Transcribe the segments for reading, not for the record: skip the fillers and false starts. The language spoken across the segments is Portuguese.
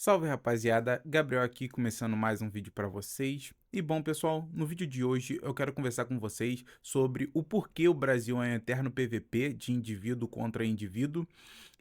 Salve rapaziada, Gabriel aqui começando mais um vídeo para vocês. E bom pessoal, no vídeo de hoje eu quero conversar com vocês sobre o porquê o Brasil é um eterno PVP de indivíduo contra indivíduo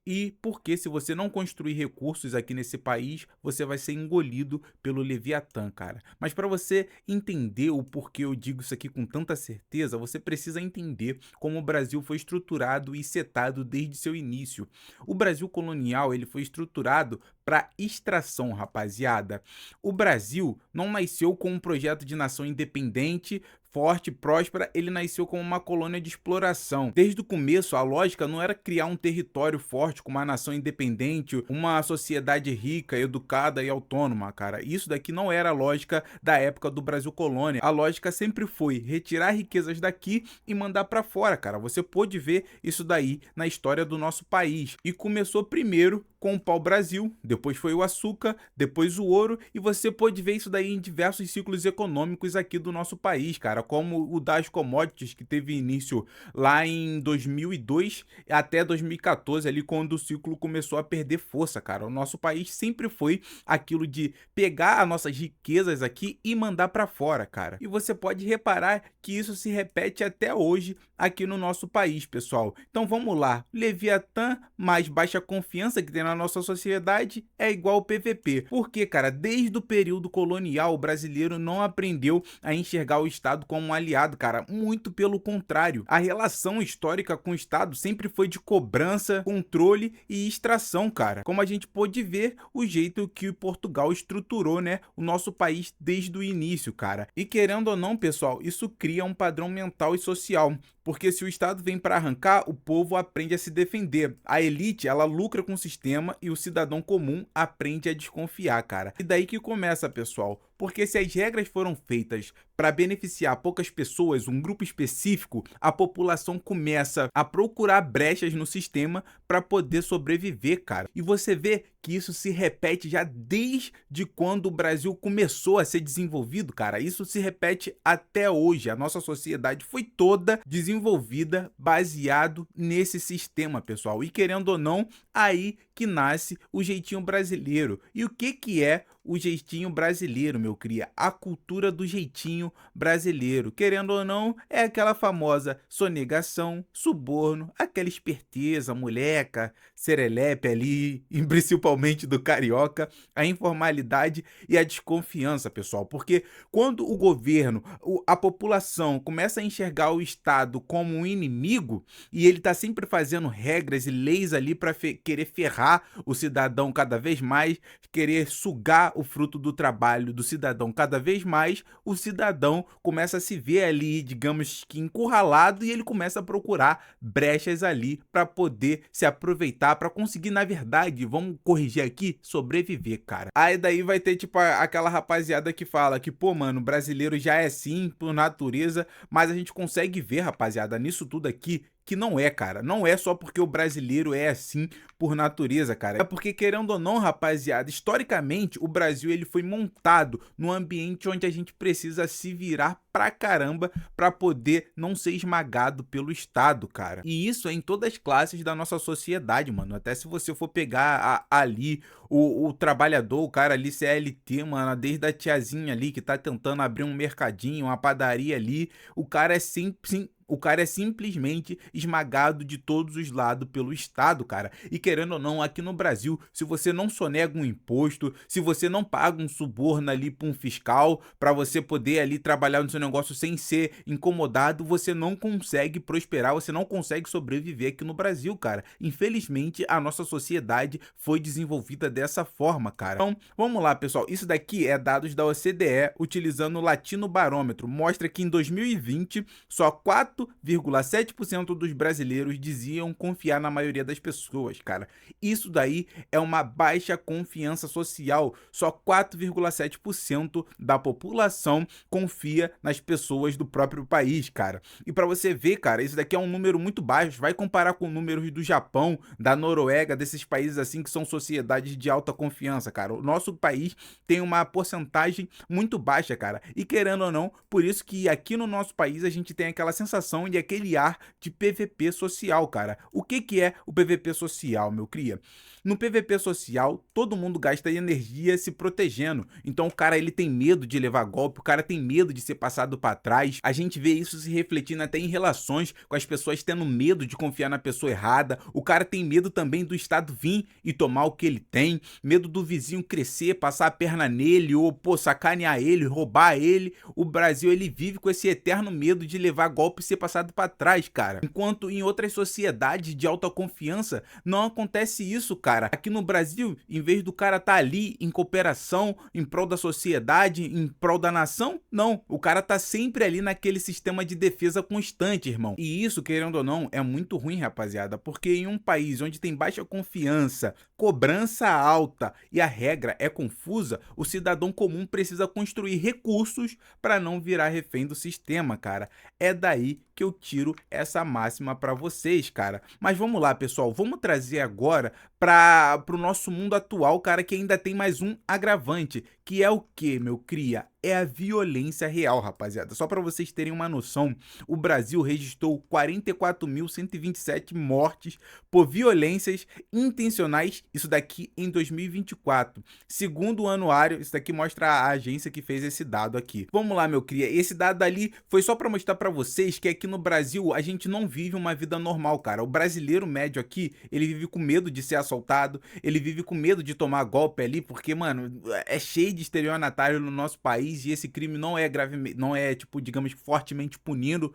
e porque se você não construir recursos aqui nesse país, você vai ser engolido pelo Leviatã, cara. Mas para você entender o porquê eu digo isso aqui com tanta certeza, você precisa entender como o Brasil foi estruturado e setado desde seu início. O Brasil colonial, ele foi estruturado para extração, rapaziada. O Brasil não nasceu com um projeto de nação independente, forte, próspera, ele nasceu como uma colônia de exploração. Desde o começo, a lógica não era criar um território forte com uma nação independente, uma sociedade rica, educada e autônoma, cara. Isso daqui não era a lógica da época do Brasil colônia. A lógica sempre foi retirar riquezas daqui e mandar para fora, cara. Você pôde ver isso daí na história do nosso país. E começou primeiro com o pau-brasil, depois foi o açúcar, depois o ouro, e você pode ver isso daí em diversos ciclos econômicos aqui do nosso país, cara, como o das commodities, que teve início lá em 2002 até 2014, ali quando o ciclo começou a perder força, cara. O nosso país sempre foi aquilo de pegar as nossas riquezas aqui e mandar para fora, cara. E você pode reparar que isso se repete até hoje aqui no nosso país, pessoal. Então vamos lá, Leviatã mais baixa confiança que tem na nossa sociedade é igual ao PVP. Porque, cara, desde o período colonial, o brasileiro não aprendeu a enxergar o Estado como um aliado, cara. Muito pelo contrário. A relação histórica com o Estado sempre foi de cobrança, controle e extração, cara. Como a gente pôde ver, o jeito que Portugal estruturou, né, o nosso país desde o início, cara. E querendo ou não, pessoal, isso cria um padrão mental e social. Porque se o Estado vem para arrancar, o povo aprende a se defender. A elite, ela lucra com o sistema e o cidadão comum aprende a desconfiar, cara. E daí que começa, pessoal. Porque se as regras foram feitas para beneficiar poucas pessoas, um grupo específico, a população começa a procurar brechas no sistema para poder sobreviver, cara. E você vê que isso se repete já desde quando o Brasil começou a ser desenvolvido, cara. Isso se repete até hoje. A nossa sociedade foi toda desenvolvida baseado nesse sistema, pessoal. E querendo ou não, aí que nasce o jeitinho brasileiro. E o que é o jeitinho brasileiro, meu cria? A cultura do jeitinho brasileiro. Querendo ou não, é aquela famosa sonegação, suborno, aquela esperteza, moleca, serelepe ali, e principalmente do carioca, a informalidade e a desconfiança, pessoal. Porque quando o governo, a população começa a enxergar o Estado como um inimigo e ele tá sempre fazendo regras e leis ali para querer ferrar o cidadão cada vez mais, querer sugar o fruto do trabalho do cidadão cada vez mais, o cidadão começa a se ver ali, digamos que encurralado, e ele começa a procurar brechas ali para poder se aproveitar, para conseguir, na verdade, vamos corrigir aqui, sobreviver, cara. Aí daí vai ter tipo aquela rapaziada que fala que, pô, mano, o brasileiro já é assim por natureza, mas a gente consegue ver, rapaziada, nisso tudo aqui, que não é, cara. Não é só porque o brasileiro é assim por natureza, cara. É porque, querendo ou não, rapaziada, historicamente, o Brasil ele foi montado num ambiente onde a gente precisa se virar pra caramba pra poder não ser esmagado pelo Estado, cara. E isso é em todas as classes da nossa sociedade, mano. Até se você for pegar ali o trabalhador, o cara ali CLT, mano, desde a tiazinha ali que tá tentando abrir um mercadinho, uma padaria ali, o cara é sempre o cara é simplesmente esmagado de todos os lados pelo Estado, cara. E querendo ou não, aqui no Brasil, se você não sonega um imposto, se você não paga um suborno ali para um fiscal, para você poder ali trabalhar no seu negócio sem ser incomodado, você não consegue prosperar, você não consegue sobreviver aqui no Brasil, cara. Infelizmente, a nossa sociedade foi desenvolvida dessa forma, cara. Então, vamos lá, pessoal. Isso daqui é dados da OCDE utilizando o Latino Barômetro. Mostra que em 2020, só 4,7% dos brasileiros diziam confiar na maioria das pessoas, cara. Isso daí é uma baixa confiança social. Só 4,7% da população confia nas pessoas do próprio país, cara. E pra você ver, cara, isso daqui é um número muito baixo. Vai comparar com números do Japão, da Noruega, desses países assim que são sociedades de alta confiança, cara. O nosso país tem uma porcentagem muito baixa, cara. E querendo ou não, por isso que aqui no nosso país a gente tem aquela sensação sensação e aquele ar de PVP social, cara. O que que é o PVP social, meu cria? No PVP social, todo mundo gasta energia se protegendo. Então o cara ele tem medo de levar golpe, o cara tem medo de ser passado para trás. A gente vê isso se refletindo até em relações, com as pessoas tendo medo de confiar na pessoa errada. O cara tem medo também do Estado vir e tomar o que ele tem, medo do vizinho crescer, passar a perna nele ou, pô, sacanear ele, roubar ele. O Brasil ele vive com esse eterno medo de levar golpe e ser passado para trás, cara. Enquanto em outras sociedades de alta confiança não acontece isso, cara. Aqui no Brasil, em vez do cara tá ali em cooperação, em prol da sociedade, em prol da nação, não. O cara tá sempre ali naquele sistema de defesa constante, irmão. E isso, querendo ou não, é muito ruim, rapaziada, porque em um país onde tem baixa confiança, cobrança alta e a regra é confusa, o cidadão comum precisa construir recursos para não virar refém do sistema, cara. É daí que eu tiro essa máxima para vocês, cara. Mas vamos lá, pessoal, vamos trazer agora para o nosso mundo atual, cara, que ainda tem mais um agravante, que é o que, meu cria? É a violência real, rapaziada. Só para vocês terem uma noção, o Brasil registrou 44.127 mortes por violências intencionais, isso daqui em 2024. Segundo o anuário, isso daqui mostra a agência que fez esse dado aqui. Vamos lá, meu cria, esse dado ali foi só para mostrar para vocês que aqui no Brasil a gente não vive uma vida normal, cara. O brasileiro médio aqui, ele vive com medo de ser assaltado, ele vive com medo de tomar golpe ali, porque, mano, é cheio de estelionatário no nosso país e esse crime não é grave, não é, tipo, digamos, fortemente punido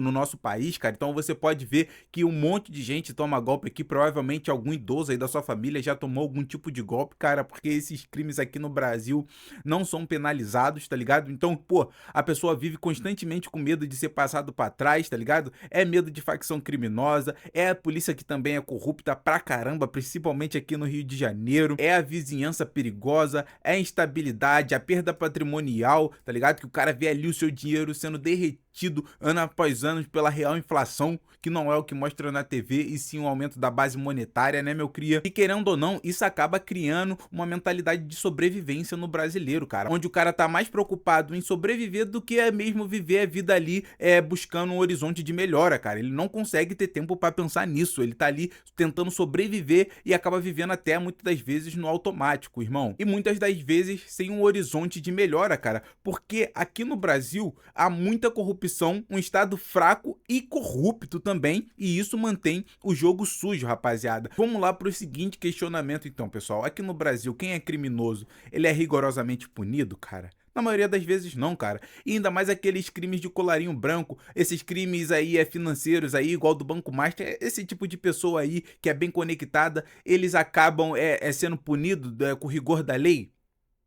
no nosso país, cara. Então você pode ver que um monte de gente toma golpe aqui, provavelmente algum idoso aí da sua família já tomou algum tipo de golpe, cara, porque esses crimes aqui no Brasil não são penalizados, tá ligado? Então, pô, a pessoa vive constantemente com medo de ser passado pra trás, tá ligado? É medo de facção criminosa, é a polícia que também é corrupta pra caramba, principalmente aqui no Rio de Janeiro, é a vizinhança perigosa, é a instabilidade, a perda patrimonial, tá ligado? Que o cara vê ali o seu dinheiro sendo derretido ano após ano pela real inflação, que não é o que mostra na TV, e sim um aumento da base monetária, né, meu cria? E querendo ou não, isso acaba criando uma mentalidade de sobrevivência no brasileiro, cara, onde o cara tá mais preocupado em sobreviver do que é mesmo viver a vida ali buscando um horizonte de melhora, cara. Ele não consegue ter tempo pra pensar nisso, ele tá ali tentando sobreviver e acaba vivendo até muitas das vezes no automático, irmão. E muitas das vezes sem um horizonte de melhora, cara, porque aqui no Brasil há muita corrupção, um estado fraco e corrupto também, e isso mantém o jogo sujo, rapaziada. Vamos lá pro seguinte questionamento então, pessoal. Aqui no Brasil, quem é criminoso, ele é rigorosamente punido, cara? Na maioria das vezes não, cara. E ainda mais aqueles crimes de colarinho branco, esses crimes aí financeiros aí, igual do Banco Master, esse tipo de pessoa aí que é bem conectada, eles acabam sendo punidos com rigor da lei?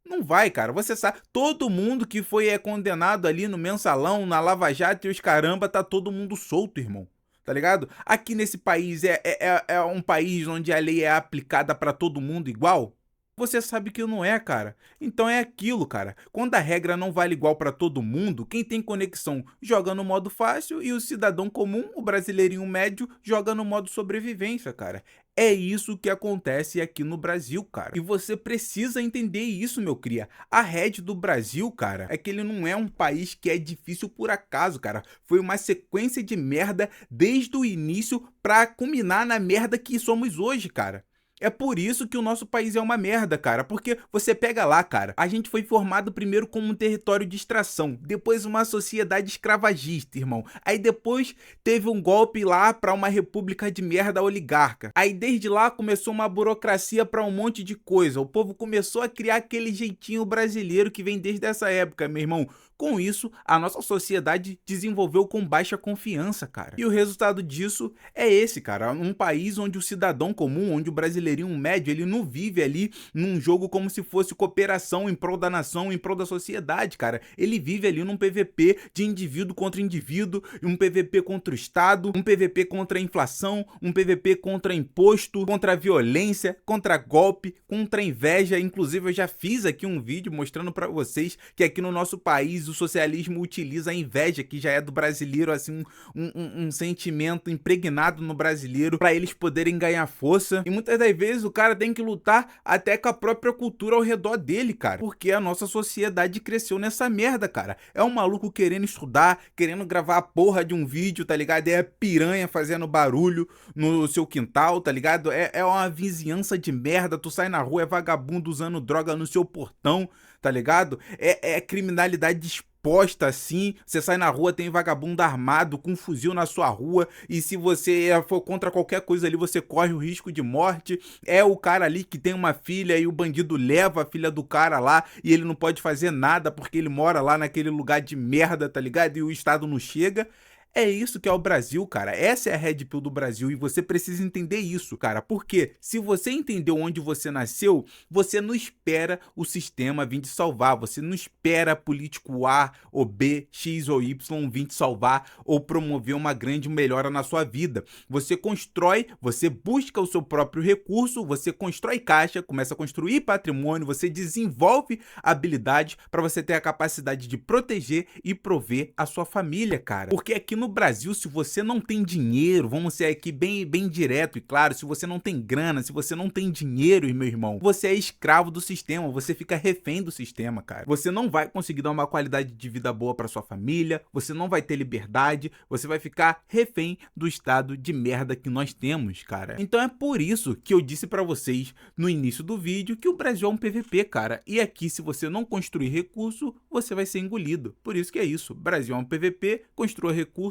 Não vai, cara. Você sabe, todo mundo que foi condenado ali no Mensalão, na Lava Jato e os caramba, tá todo mundo solto, irmão. Tá ligado? Aqui nesse país é um país onde a lei é aplicada pra todo mundo igual? Você sabe que não é, cara. Então é aquilo, cara. Quando a regra não vale igual para todo mundo, quem tem conexão joga no modo fácil e o cidadão comum, o brasileirinho médio, joga no modo sobrevivência, cara. É isso que acontece aqui no Brasil, cara. E você precisa entender isso, meu cria. A rede do Brasil, cara, é que ele não é um país que é difícil por acaso, cara. Foi uma sequência de merda desde o início pra culminar na merda que somos hoje, cara. É por isso que o nosso país é uma merda, cara, porque você pega lá, cara, a gente foi formado primeiro como um território de extração, depois uma sociedade escravagista, irmão, aí depois teve um golpe lá pra uma república de merda oligarca, aí desde lá começou uma burocracia pra um monte de coisa, o povo começou a criar aquele jeitinho brasileiro que vem desde essa época, meu irmão. Com isso, a nossa sociedade desenvolveu com baixa confiança, cara. E o resultado disso é esse, cara. Um país onde o cidadão comum, onde o brasileirinho médio, ele não vive ali num jogo como se fosse cooperação em prol da nação, em prol da sociedade, cara. Ele vive ali num PVP de indivíduo contra indivíduo, um PVP contra o Estado, um PVP contra a inflação, um PVP contra imposto, contra a violência, contra golpe, contra a inveja. Inclusive, eu já fiz aqui um vídeo mostrando pra vocês que aqui no nosso país o socialismo utiliza a inveja, que já é do brasileiro, assim, um sentimento impregnado no brasileiro, para eles poderem ganhar força. E muitas das vezes o cara tem que lutar até com a própria cultura ao redor dele, cara. Porque a nossa sociedade cresceu nessa merda, cara. É um maluco querendo estudar, querendo gravar a porra de um vídeo, tá ligado? É piranha fazendo barulho no seu quintal, tá ligado? É uma vizinhança de merda. Tu sai na rua, é vagabundo usando droga no seu portão, tá ligado? É criminalidade exposta assim. Você sai na rua, tem vagabundo armado com um fuzil na sua rua, e se você for contra qualquer coisa ali, você corre o risco de morte. É o cara ali que tem uma filha e o bandido leva a filha do cara lá e ele não pode fazer nada porque ele mora lá naquele lugar de merda, tá ligado? E o Estado não chega. É isso que é o Brasil, cara. Essa é a Red Pill do Brasil e você precisa entender isso, cara. Porque se você entendeu onde você nasceu, você não espera o sistema vir te salvar. Você não espera político A ou B, X ou Y vir te salvar ou promover uma grande melhora na sua vida. Você constrói, você busca o seu próprio recurso, você constrói caixa, começa a construir patrimônio, você desenvolve habilidades para você ter a capacidade de proteger e prover a sua família, cara. Porque aqui no Brasil, se você não tem dinheiro, vamos ser aqui bem direto e claro, se você não tem grana, se você não tem dinheiro, meu irmão, você é escravo do sistema, você fica refém do sistema, cara. Você não vai conseguir dar uma qualidade de vida boa para sua família, você não vai ter liberdade, você vai ficar refém do estado de merda que nós temos, cara. Então é por isso que eu disse para vocês no início do vídeo que o Brasil é um PVP, cara. E aqui, se você não construir recurso, você vai ser engolido. Por isso que é isso, Brasil é um PVP, construa recursos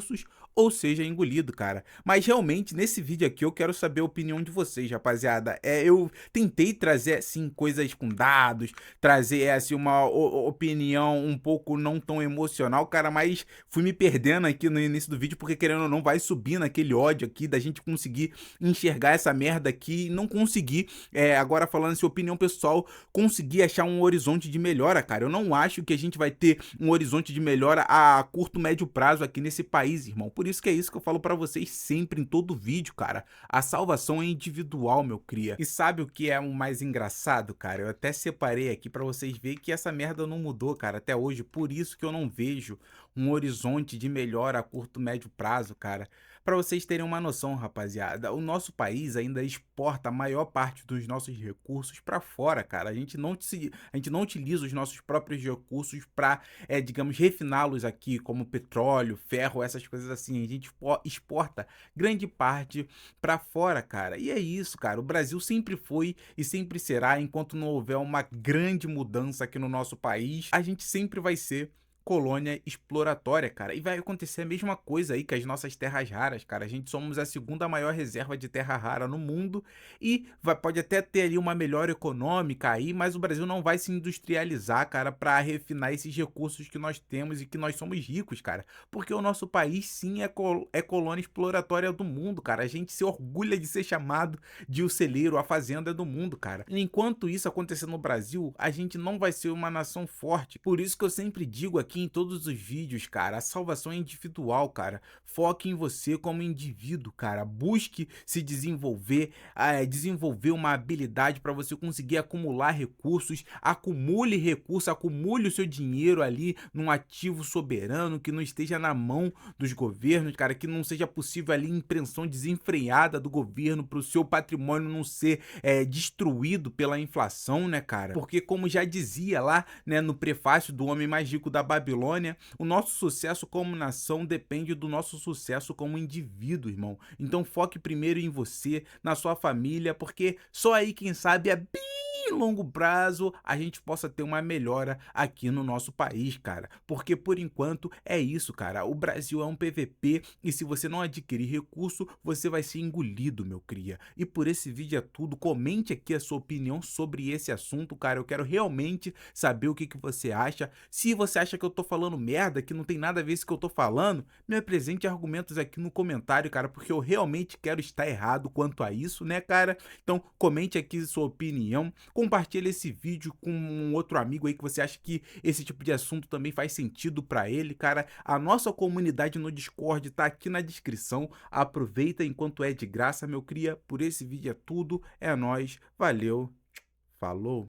ou seja engolido, cara. Mas realmente, nesse vídeo aqui, eu quero saber a opinião de vocês, rapaziada. Eu tentei trazer, assim, coisas com dados, trazer, assim, uma opinião um pouco não tão emocional, cara, mas fui me perdendo aqui no início do vídeo, porque querendo ou não, vai subindo aquele ódio aqui, da gente conseguir enxergar essa merda aqui e não conseguir, agora falando assim, opinião pessoal, conseguir achar um horizonte de melhora, cara. Eu não acho que a gente vai ter um horizonte de melhora a curto, médio prazo aqui nesse país, irmão. Por isso que é isso que eu falo pra vocês sempre em todo vídeo, cara. A salvação é individual, meu cria. E sabe o que é o mais engraçado, cara? Eu até separei aqui pra vocês verem que essa merda não mudou, cara, até hoje. Por isso que eu não vejo um horizonte de melhora a curto, médio prazo, cara. Pra vocês terem uma noção, rapaziada, o nosso país ainda exporta a maior parte dos nossos recursos pra fora, cara. A gente não utiliza os nossos próprios recursos pra, digamos, refiná-los aqui, como petróleo, ferro, essas coisas assim. A gente exporta grande parte pra fora, cara. E é isso, cara. O Brasil sempre foi e sempre será, enquanto não houver uma grande mudança aqui no nosso país, a gente sempre vai ser colônia exploratória, cara. E vai acontecer a mesma coisa aí com as nossas terras raras, cara. A gente somos a segunda maior reserva de terra rara no mundo e pode até ter ali uma melhora econômica aí, mas o Brasil não vai se industrializar, cara, para refinar esses recursos que nós temos e que nós somos ricos, cara. Porque o nosso país, sim, é colônia exploratória do mundo, cara. A gente se orgulha de ser chamado de o celeiro, a fazenda do mundo, cara. Enquanto isso acontecer no Brasil, a gente não vai ser uma nação forte. Por isso que eu sempre digo aqui em todos os vídeos, cara, a salvação é individual, cara. Foque em você como indivíduo, cara. Busque se desenvolver, desenvolver uma habilidade para você conseguir acumular recursos. Acumule recursos, acumule o seu dinheiro ali num ativo soberano que não esteja na mão dos governos, cara, que não seja possível ali impressão desenfreada do governo para o seu patrimônio não ser destruído pela inflação, né, cara? Porque como já dizia lá, né, no prefácio do Homem Mais Rico da Babilônia, o nosso sucesso como nação depende do nosso sucesso como indivíduo, irmão. Então foque primeiro em você, na sua família, porque só aí, quem sabe, longo prazo a gente possa ter uma melhora aqui no nosso país, cara, porque por enquanto é isso, cara. O Brasil é um PVP e se você não adquirir recurso, você vai ser engolido, meu cria. E por esse vídeo é tudo. Comente aqui a sua opinião sobre esse assunto, cara. Eu quero realmente saber o que você acha. Se você acha que eu tô falando merda, que não tem nada a ver com isso que eu tô falando, me apresente argumentos aqui no comentário, cara, porque eu realmente quero estar errado quanto a isso, né, cara? Então comente aqui sua opinião. Compartilhe esse vídeo com um outro amigo aí que você acha que esse tipo de assunto também faz sentido pra ele, cara. A nossa comunidade no Discord tá aqui na descrição. Aproveita enquanto é de graça, meu cria. Por esse vídeo é tudo. É nóis. Valeu. Falou.